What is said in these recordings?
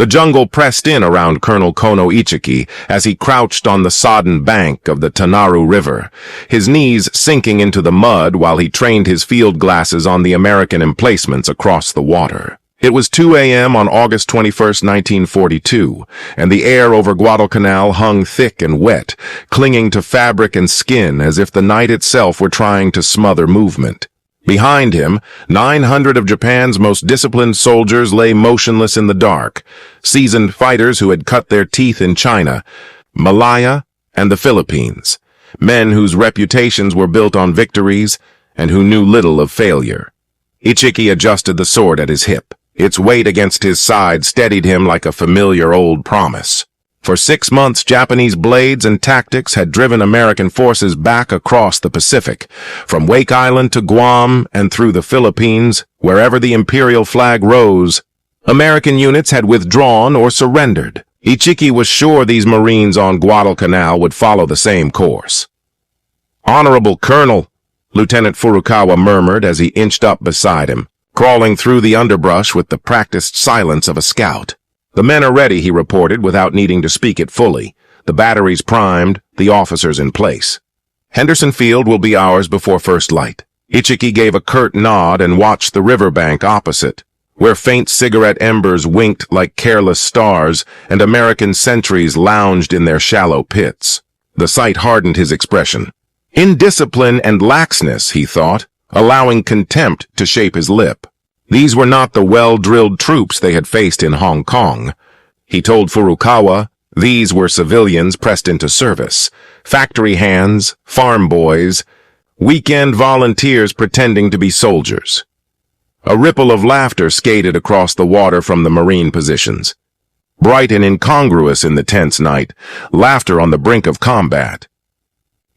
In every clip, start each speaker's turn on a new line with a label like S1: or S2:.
S1: The jungle pressed in around Colonel Ichiki as he crouched on the sodden bank of the Tenaru River, his knees sinking into the mud while he trained his field glasses on the American emplacements across the water. It was 2 a.m. on August 21, 1942, and the air over Guadalcanal hung thick and wet, clinging to fabric and skin as if the night itself were trying to smother movement. Behind him, 900 of Japan's most disciplined soldiers lay motionless in the dark, seasoned fighters who had cut their teeth in China, Malaya, and the Philippines, men whose reputations were built on victories and who knew little of failure. Ichiki adjusted the sword at his hip. Its weight against his side steadied him like a familiar old promise. For 6 months, Japanese blades and tactics had driven American forces back across the Pacific, from Wake Island to Guam and through the Philippines, wherever the imperial flag rose. American units had withdrawn or surrendered. Ichiki was sure these Marines on Guadalcanal would follow the same course. "Honorable Colonel," Lieutenant Furukawa murmured as he inched up beside him, crawling through the underbrush with the practiced silence of a scout. "The men are ready," he reported without needing to speak it fully. "The batteries primed, the officers in place. Henderson Field will be ours before first light." Ichiki gave a curt nod and watched the riverbank opposite, where faint cigarette embers winked like careless stars and American sentries lounged in their shallow pits. The sight hardened his expression. Indiscipline and laxness, he thought, allowing contempt to shape his lip. These were not the well-drilled troops they had faced in Hong Kong. He told Furukawa these were civilians pressed into service, factory hands, farm boys, weekend volunteers pretending to be soldiers. A ripple of laughter skated across the water from the Marine positions. Bright and incongruous in the tense night, laughter on the brink of combat.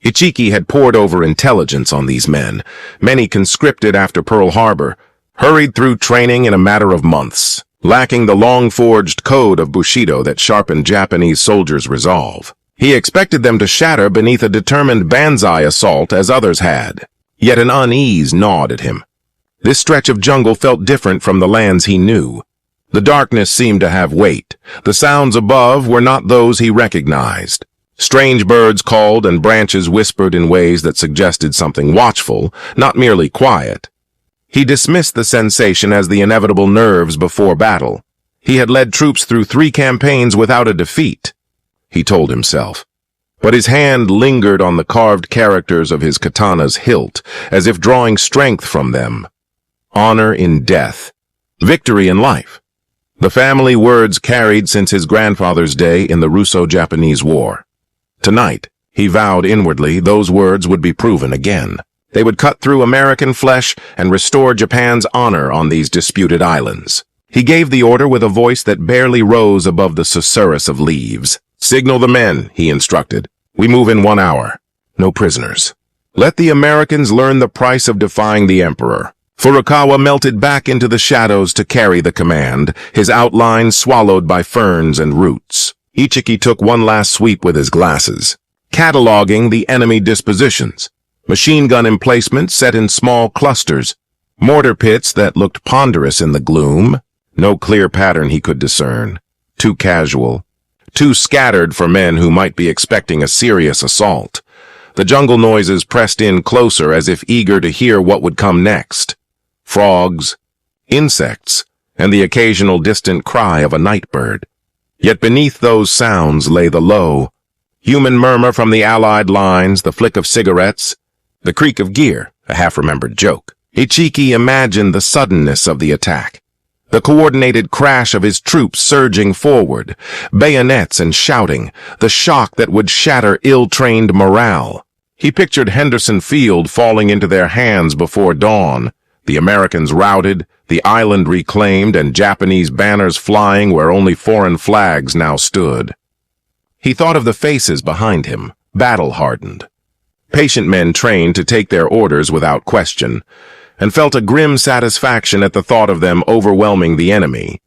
S1: Ichiki had pored over intelligence on these men, many conscripted after Pearl Harbor, hurried through training in a matter of months, lacking the long-forged code of Bushido that sharpened Japanese soldiers' resolve. He expected them to shatter beneath a determined banzai assault as others had, yet an unease gnawed at him. This stretch of jungle felt different from the lands he knew. The darkness seemed to have weight. The sounds above were not those he recognized. Strange birds called and branches whispered in ways that suggested something watchful, not merely quiet. He dismissed the sensation as the inevitable nerves before battle. He had led troops through 3 campaigns without a defeat, he told himself. But his hand lingered on the carved characters of his katana's hilt, as if drawing strength from them. Honor in death. Victory in life. The family words carried since his grandfather's day in the Russo-Japanese War. Tonight, he vowed inwardly, those words would be proven again. They would cut through American flesh and restore Japan's honor on these disputed islands. He gave the order with a voice that barely rose above the susurrus of leaves. "Signal the men," he instructed. "We move in 1 hour. No prisoners. Let the Americans learn the price of defying the Emperor." Furukawa melted back into the shadows to carry the command, his outline swallowed by ferns and roots. Ichiki took one last sweep with his glasses, cataloging the enemy dispositions. Machine gun emplacements set in small clusters, mortar pits that looked ponderous in the gloom, no clear pattern he could discern, too casual, too scattered for men who might be expecting a serious assault. The jungle noises pressed in closer as if eager to hear what would come next. Frogs, insects, and the occasional distant cry of a night bird. Yet beneath those sounds lay the low, human murmur from the Allied lines, the flick of cigarettes, the creak of gear, a half-remembered joke. Ichiki imagined the suddenness of the attack, the coordinated crash of his troops surging forward, bayonets and shouting, the shock that would shatter ill-trained morale. He pictured Henderson Field falling into their hands before dawn, the Americans routed, the island reclaimed, and Japanese banners flying where only foreign flags now stood. He thought of the faces behind him, battle-hardened. Patient men trained to take their orders without question, and felt a grim satisfaction at the thought of them overwhelming the enemy.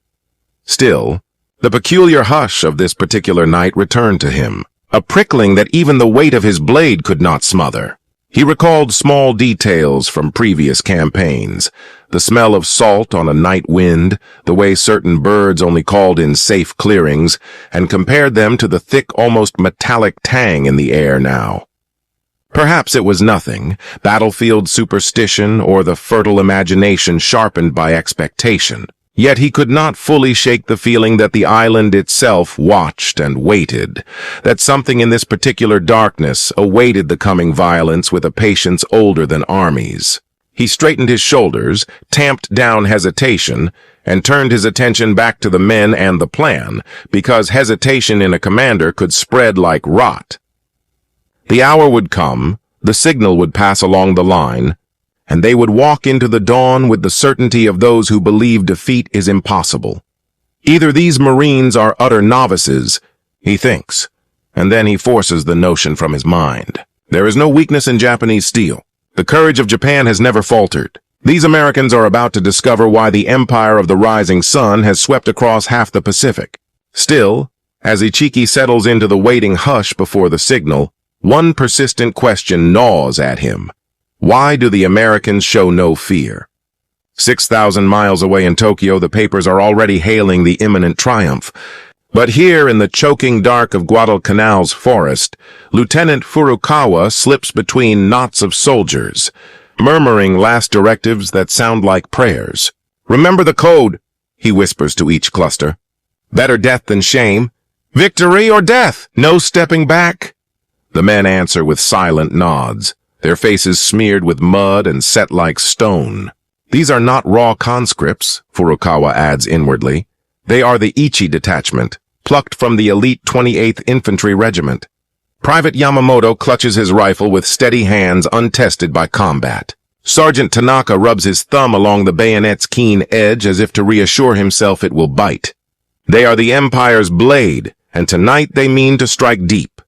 S1: Still, the peculiar hush of this particular night returned to him, a prickling that even the weight of his blade could not smother. He recalled small details from previous campaigns, the smell of salt on a night wind, the way certain birds only called in safe clearings, and compared them to the thick, almost metallic tang in the air now. Perhaps it was nothing, battlefield superstition or the fertile imagination sharpened by expectation. Yet he could not fully shake the feeling that the island itself watched and waited, that something in this particular darkness awaited the coming violence with a patience older than armies. He straightened his shoulders, tamped down hesitation, and turned his attention back to the men and the plan, because hesitation in a commander could spread like rot. The hour would come, the signal would pass along the line, and they would walk into the dawn with the certainty of those who believe defeat is impossible. Either these Marines are utter novices, he thinks, and then he forces the notion from his mind. There is no weakness in Japanese steel. The courage of Japan has never faltered. These Americans are about to discover why the empire of the rising sun has swept across half the Pacific. Still, as Ichiki settles into the waiting hush before the signal, one persistent question gnaws at him. Why do the Americans show no fear? 6,000 miles away in Tokyo, the papers are already hailing the imminent triumph. But here in the choking dark of Guadalcanal's forest, Lieutenant Furukawa slips between knots of soldiers, murmuring last directives that sound like prayers. "Remember the code," he whispers to each cluster. "Better death than shame. Victory or death, no stepping back." The men answer with silent nods, their faces smeared with mud and set like stone. These are not raw conscripts, Furukawa adds inwardly. They are the Ichi detachment, plucked from the elite 28th Infantry Regiment. Private Yamamoto clutches his rifle with steady hands untested by combat. Sergeant Tanaka rubs his thumb along the bayonet's keen edge as if to reassure himself it will bite. They are the Empire's blade, and tonight they mean to strike deep.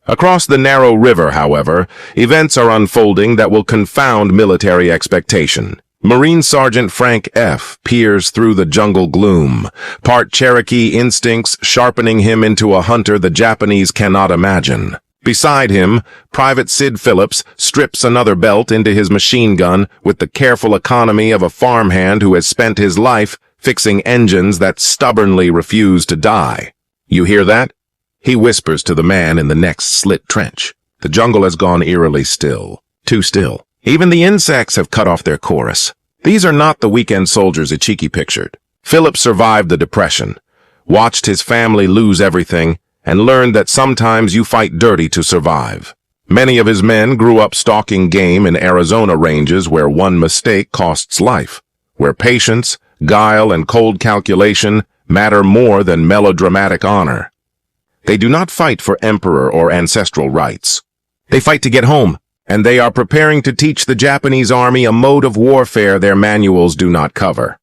S1: Across the narrow river, however, events are unfolding that will confound military expectation. Marine Sergeant Frank F. peers through the jungle gloom, part Cherokee instincts sharpening him into a hunter the Japanese cannot imagine. Beside him, Private Sid Phillips strips another belt into his machine gun with the careful economy of a farmhand who has spent his life fixing engines that stubbornly refuse to die. "You hear that?" he whispers to the man in the next slit trench. The jungle has gone eerily still. Too still. Even the insects have cut off their chorus. These are not the weekend soldiers Ichiki pictured. Philip survived the Depression, watched his family lose everything, and learned that sometimes you fight dirty to survive. Many of his men grew up stalking game in Arizona ranges where one mistake costs life, where patience, guile, and cold calculation matter more than melodramatic honor. They do not fight for emperor or ancestral rights. They fight to get home, and they are preparing to teach the Japanese army a mode of warfare their manuals do not cover.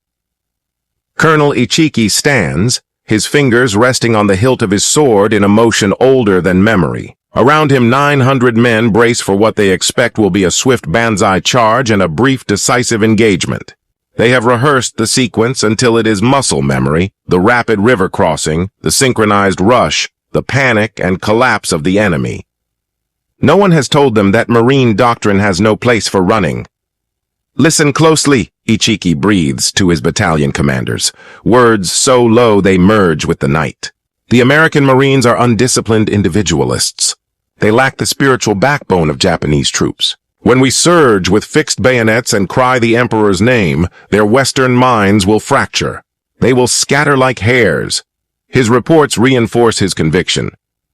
S1: Colonel Ichiki stands, his fingers resting on the hilt of his sword in a motion older than memory. Around him 900 men brace for what they expect will be a swift banzai charge and a brief decisive engagement. They have rehearsed the sequence until it is muscle memory, the rapid river crossing, the synchronized rush, the panic and collapse of the enemy. No one has told them that Marine doctrine has no place for running. "Listen closely," Ichiki breathes to his battalion commanders, words so low they merge with the night. The American Marines are undisciplined individualists. They lack the spiritual backbone of Japanese troops. When we surge with fixed bayonets and cry the Emperor's name, their Western minds will fracture. They will scatter like hares. His reports reinforce his conviction.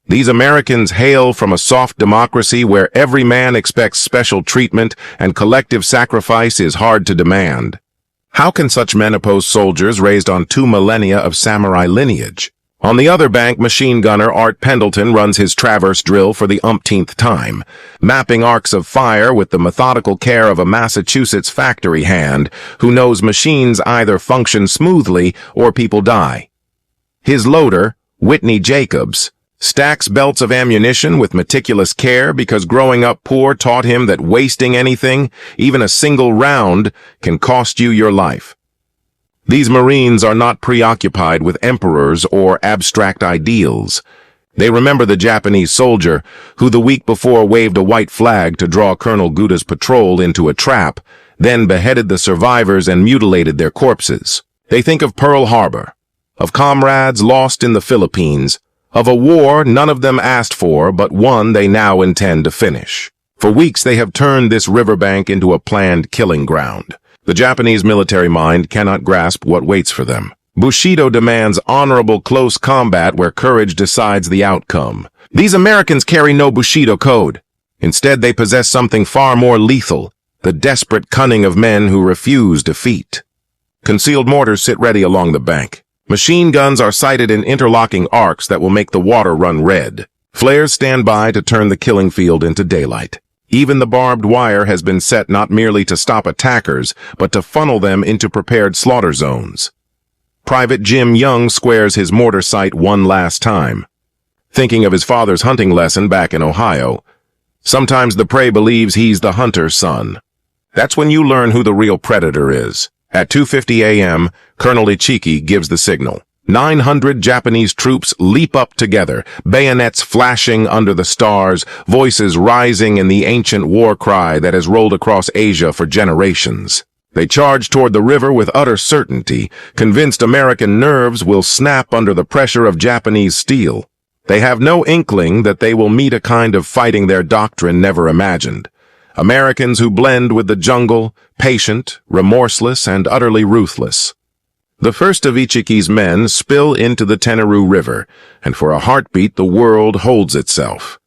S1: These Americans hail from a soft democracy where every man expects special treatment and collective sacrifice is hard to demand. How can such men oppose soldiers raised on 2 millennia of samurai lineage? On the other bank, machine gunner Art Pendleton runs his traverse drill for the umpteenth time, mapping arcs of fire with the methodical care of a Massachusetts factory hand who knows machines either function smoothly or people die. His loader, Whitney Jacobs, stacks belts of ammunition with meticulous care because growing up poor taught him that wasting anything, even a single round, can cost you your life. These Marines are not preoccupied with emperors or abstract ideals. They remember the Japanese soldier who the week before waved a white flag to draw Colonel Guda's patrol into a trap, then beheaded the survivors and mutilated their corpses. They think of Pearl Harbor, of comrades lost in the Philippines, of a war none of them asked for, but one they now intend to finish. For weeks they have turned this riverbank into a planned killing ground. The Japanese military mind cannot grasp what waits for them. Bushido demands honorable close combat where courage decides the outcome. These Americans carry no Bushido code. Instead, they possess something far more lethal, the desperate cunning of men who refuse defeat. Concealed mortars sit ready along the bank. Machine guns are sighted in interlocking arcs that will make the water run red. Flares stand by to turn the killing field into daylight. Even the barbed wire has been set not merely to stop attackers, but to funnel them into prepared slaughter zones. Private Jim Young squares his mortar sight one last time, thinking of his father's hunting lesson back in Ohio. Sometimes the prey believes he's the hunter's son. That's when you learn who the real predator is. At 2:50 a.m., Colonel Ichiki gives the signal. 900 Japanese troops leap up together, bayonets flashing under the stars, voices rising in the ancient war cry that has rolled across Asia for generations. They charge toward the river with utter certainty, convinced American nerves will snap under the pressure of Japanese steel. They have no inkling that they will meet a kind of fighting their doctrine never imagined. Americans who blend with the jungle, patient, remorseless, and utterly ruthless. The first of Ichiki's men spill into the Tenaru River, and for a heartbeat the world holds itself.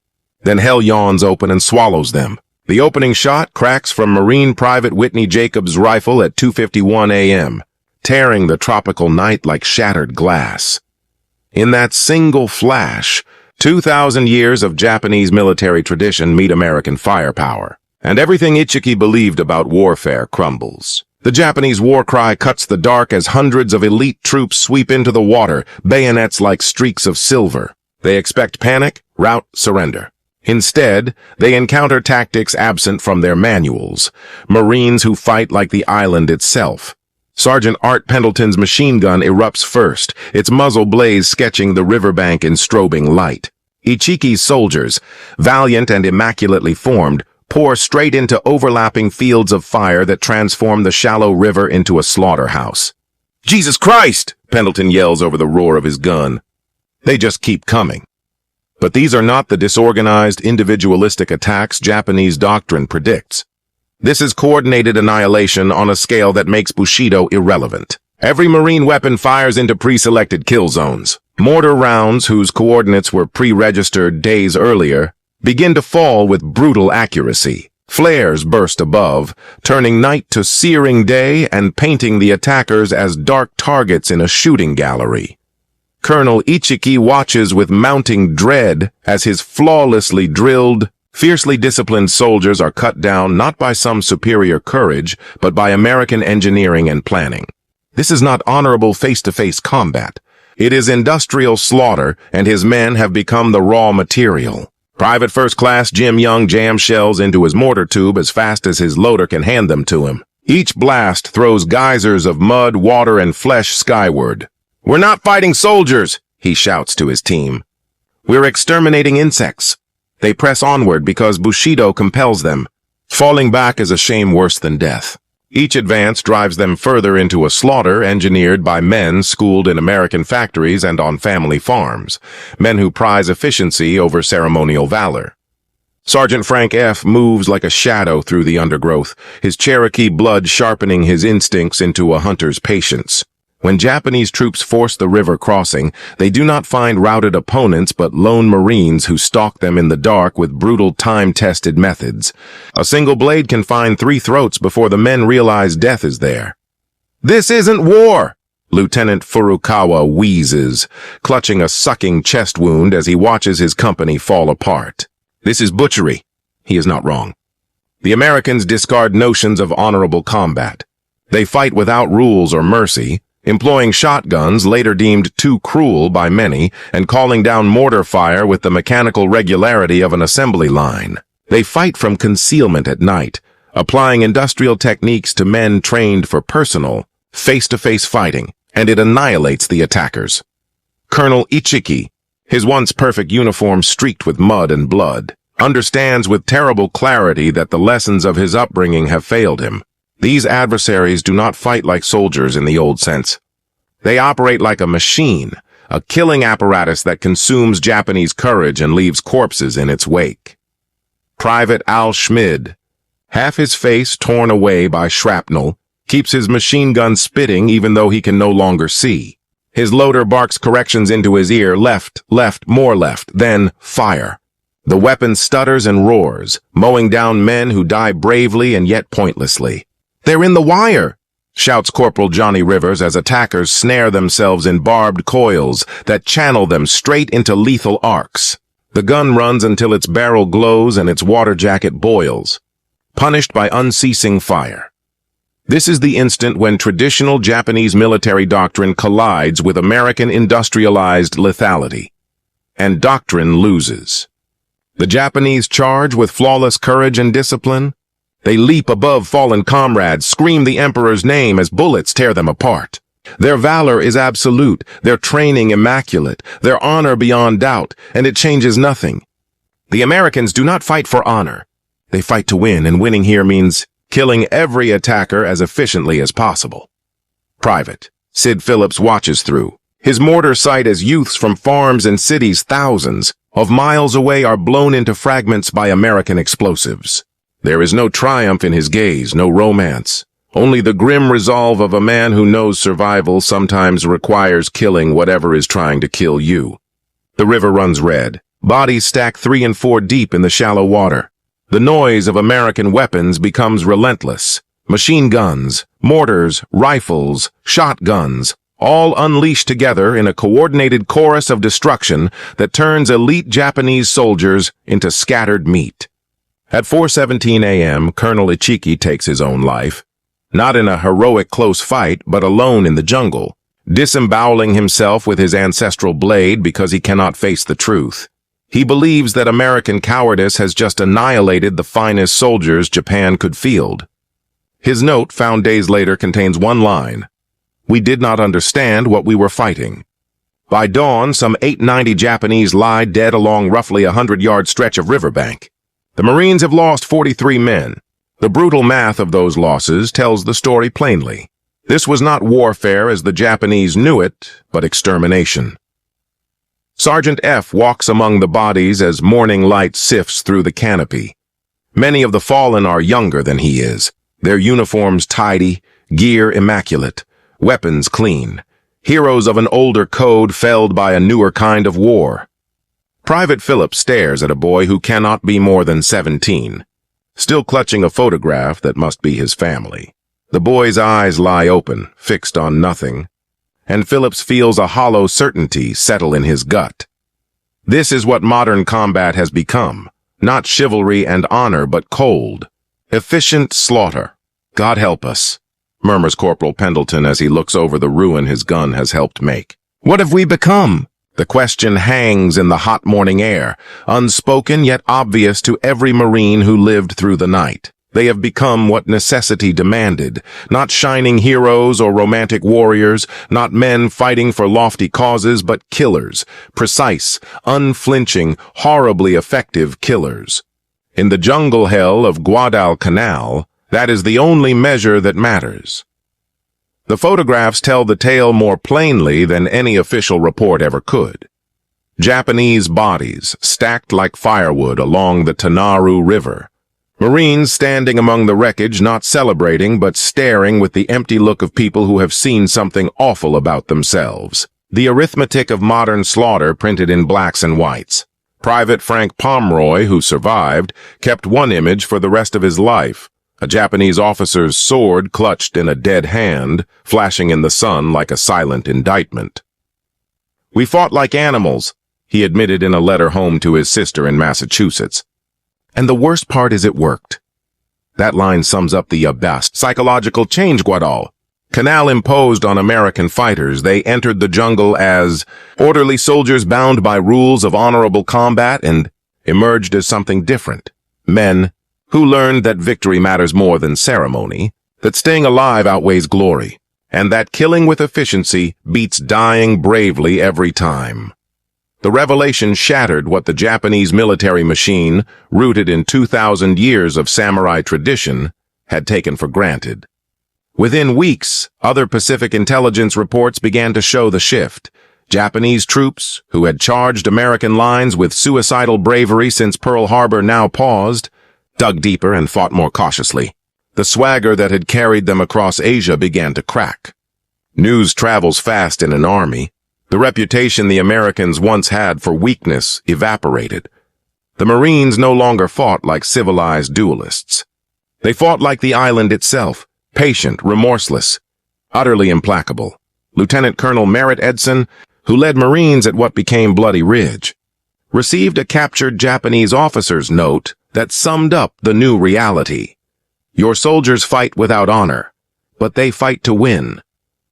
S1: Then hell yawns open and swallows them. The opening shot cracks from Marine Private Whitney Jacobs' rifle at 2:51 a.m., tearing the tropical night like shattered glass. In that single flash, 2,000 years of Japanese military tradition meet American firepower, and everything Ichiki believed about warfare crumbles. The Japanese war cry cuts the dark as hundreds of elite troops sweep into the water, bayonets like streaks of silver. They expect panic, rout, surrender. Instead, they encounter tactics absent from their manuals, Marines who fight like the island itself. Sergeant Art Pendleton's machine gun erupts first, its muzzle blaze sketching the riverbank in strobing light. Ichiki's soldiers, valiant and immaculately formed, pour straight into overlapping fields of fire that transform the shallow river into a slaughterhouse. "Jesus Christ!" Pendleton yells over the roar of his gun. They just keep coming. But these are not the disorganized, individualistic attacks Japanese doctrine predicts. This is coordinated annihilation on a scale that makes Bushido irrelevant. Every Marine weapon fires into pre-selected kill zones. Mortar rounds, whose coordinates were pre-registered days earlier, begin to fall with brutal accuracy. Flares burst above, turning night to searing day and painting the attackers as dark targets in a shooting gallery. Colonel Ichiki watches with mounting dread as his flawlessly drilled, fiercely disciplined soldiers are cut down not by some superior courage, but by American engineering and planning. This is not honorable face-to-face combat. It is industrial slaughter, and his men have become the raw material. Private First Class Jim Young jams shells into his mortar tube as fast as his loader can hand them to him. Each blast throws geysers of mud, water, and flesh skyward. "We're not fighting soldiers," he shouts to his team. "We're exterminating insects." They press onward because Bushido compels them. Falling back is a shame worse than death. Each advance drives them further into a slaughter engineered by men schooled in American factories and on family farms, men who prize efficiency over ceremonial valor. Sergeant Frank F. moves like a shadow through the undergrowth, his Cherokee blood sharpening his instincts into a hunter's patience. When Japanese troops force the river crossing, they do not find routed opponents but lone Marines who stalk them in the dark with brutal time-tested methods. A single blade can find 3 throats before the men realize death is there. "This isn't war!" Lieutenant Furukawa wheezes, clutching a sucking chest wound as he watches his company fall apart. "This is butchery." He is not wrong. The Americans discard notions of honorable combat. They fight without rules or mercy, employing shotguns later deemed too cruel by many, and calling down mortar fire with the mechanical regularity of an assembly line. They fight from concealment at night, applying industrial techniques to men trained for personal, face-to-face fighting, and it annihilates the attackers. Colonel Ichiki, His once perfect uniform streaked with mud and blood, understands with terrible clarity that the lessons of his upbringing have failed him. These adversaries do not fight like soldiers in the old sense. They operate like a machine, a killing apparatus that consumes Japanese courage and leaves corpses in its wake. Private Al Schmid, half his face torn away by shrapnel, keeps his machine gun spitting even though he can no longer see. His loader barks corrections into his ear, left, more left, then fire. The weapon stutters and roars, mowing down men who die bravely and yet pointlessly. "They're in the wire!" shouts Corporal Johnny Rivers as attackers snare themselves in barbed coils that channel them straight into lethal arcs. The gun runs until its barrel glows and its water jacket boils, punished by unceasing fire. This is the instant when traditional Japanese military doctrine collides with American industrialized lethality, and doctrine loses. The Japanese charge with flawless courage and discipline. They leap above fallen comrades, scream the Emperor's name as bullets tear them apart. Their valor is absolute, their training immaculate, their honor beyond doubt, and it changes nothing. The Americans do not fight for honor. They fight to win, and winning here means killing every attacker as efficiently as possible. Private Sid Phillips watches through. His mortar sight as youths from farms and cities thousands of miles away are blown into fragments by American explosives. There is no triumph in his gaze, no romance. Only the grim resolve of a man who knows survival sometimes requires killing whatever is trying to kill you. The river runs red. Bodies stack 3 and 4 deep in the shallow water. The noise of American weapons becomes relentless. Machine guns, mortars, rifles, shotguns, all unleashed together in a coordinated chorus of destruction that turns elite Japanese soldiers into scattered meat. At 4:17 a.m., Colonel Ichiki takes his own life, not in a heroic close fight, but alone in the jungle, disemboweling himself with his ancestral blade because he cannot face the truth. He believes that American cowardice has just annihilated the finest soldiers Japan could field. His note, found days later, contains one line: "We did not understand what we were fighting." By dawn, some 890 Japanese lie dead along roughly a 100-yard stretch of riverbank. The Marines have lost 43 men. The brutal math of those losses tells the story plainly. This was not warfare as the Japanese knew it, but extermination. Sergeant F walks among the bodies as morning light sifts through the canopy. Many of the fallen are younger than he is, their uniforms tidy, gear immaculate, weapons clean, heroes of an older code felled by a newer kind of war. Private Phillips stares at a boy who cannot be more than 17, still clutching a photograph that must be his family. The boy's eyes lie open, fixed on nothing, and Phillips feels a hollow certainty settle in his gut. This is what modern combat has become, not chivalry and honor, but cold, efficient slaughter. God help us, murmurs Corporal Pendleton as he looks over the ruin his gun has helped make. What have we become? The question hangs in the hot morning air, unspoken yet obvious to every Marine who lived through the night. They have become what necessity demanded, not shining heroes or romantic warriors, not men fighting for lofty causes, but killers, precise, unflinching, horribly effective killers. In the jungle hell of Guadalcanal, that is the only measure that matters. The photographs tell the tale more plainly than any official report ever could. Japanese bodies stacked like firewood along the Tenaru River. Marines standing among the wreckage, not celebrating, but staring with the empty look of people who have seen something awful about themselves. The arithmetic of modern slaughter printed in blacks and whites. Private Frank Pomeroy, who survived, kept one image for the rest of his life. A Japanese officer's sword clutched in a dead hand, flashing in the sun like a silent indictment. "We fought like animals," he admitted in a letter home to his sister in Massachusetts. And the worst part is it worked. That line sums up the best psychological change Guadalcanal imposed on American fighters. They entered the jungle as orderly soldiers bound by rules of honorable combat and emerged as something different. Men who learned that victory matters more than ceremony, that staying alive outweighs glory, and that killing with efficiency beats dying bravely every time. The revelation shattered what the Japanese military machine, rooted in 2,000 years of samurai tradition, had taken for granted. Within weeks, other Pacific intelligence reports began to show the shift. Japanese troops, who had charged American lines with suicidal bravery since Pearl Harbor now paused, dug deeper and fought more cautiously. The swagger that had carried them across Asia began to crack. News travels fast in an army. The reputation the Americans once had for weakness evaporated. The Marines no longer fought like civilized duelists. They fought like the island itself, patient, remorseless, utterly implacable. Lieutenant Colonel Merritt Edson, who led Marines at what became Bloody Ridge, received a captured Japanese officer's note that summed up the new reality. Your soldiers fight without honor, but they fight to win.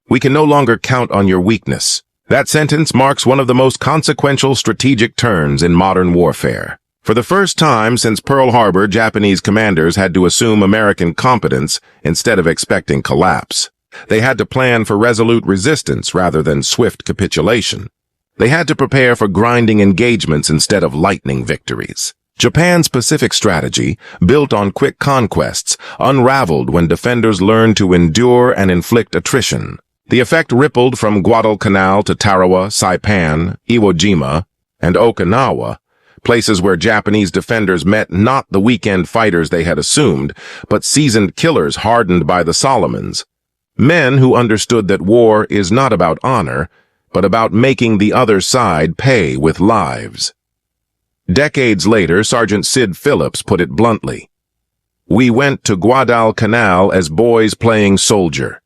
S1: We can no longer count on your weakness. That sentence marks one of the most consequential strategic turns in modern warfare. For the first time since Pearl Harbor, Japanese commanders had to assume American competence instead of expecting collapse. They had to plan for resolute resistance rather than swift capitulation. They had to prepare for grinding engagements instead of lightning victories. Japan's Pacific strategy, built on quick conquests, unraveled when defenders learned to endure and inflict attrition. The effect rippled from Guadalcanal to Tarawa, Saipan, Iwo Jima, and Okinawa, places where Japanese defenders met not the weekend fighters they had assumed, but seasoned killers hardened by the Solomons. Men who understood that war is not about honor, but about making the other side pay with lives. Decades later, Sergeant Sid Phillips put it bluntly. We went to Guadalcanal as boys playing soldier.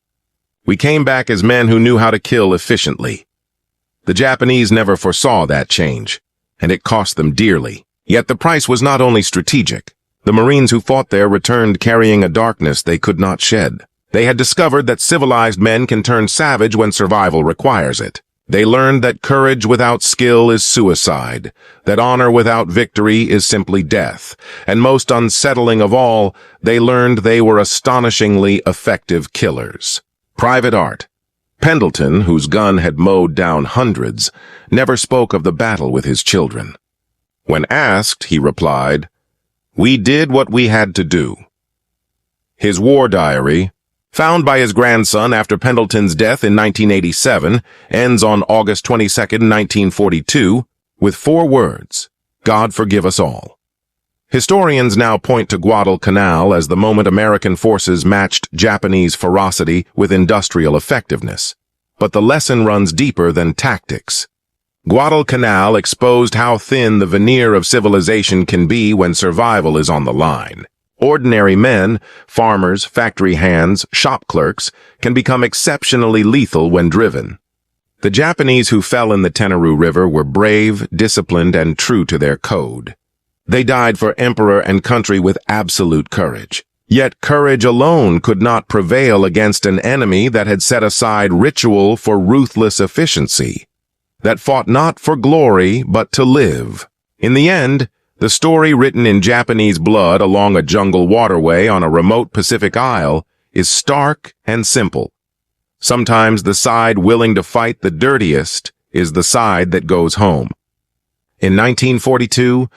S1: We came back as men who knew how to kill efficiently. The Japanese never foresaw that change, and it cost them dearly. Yet the price was not only strategic. The Marines who fought there returned carrying a darkness they could not shed. They had discovered that civilized men can turn savage when survival requires it. They learned that courage without skill is suicide, that honor without victory is simply death, and most unsettling of all, they learned they were astonishingly effective killers. Private Art Pendleton, whose gun had mowed down hundreds, never spoke of the battle with his children. When asked, he replied, "We did what we had to do." His war diary, found by his grandson after Pendleton's death in 1987, ends on August 22, 1942, with 4 words, "God forgive us all." Historians now point to Guadalcanal as the moment American forces matched Japanese ferocity with industrial effectiveness. But the lesson runs deeper than tactics. Guadalcanal exposed how thin the veneer of civilization can be when survival is on the line. Ordinary men, farmers, factory hands, shop clerks, can become exceptionally lethal when driven. The Japanese who fell in the Tenaru River were brave, disciplined, and true to their code. They died for emperor and country with absolute courage. Yet courage alone could not prevail against an enemy that had set aside ritual for ruthless efficiency, that fought not for glory but to live. In the end, the story written in Japanese blood along a jungle waterway on a remote Pacific isle is stark and simple. Sometimes the side willing to fight the dirtiest is the side that goes home. In 1942,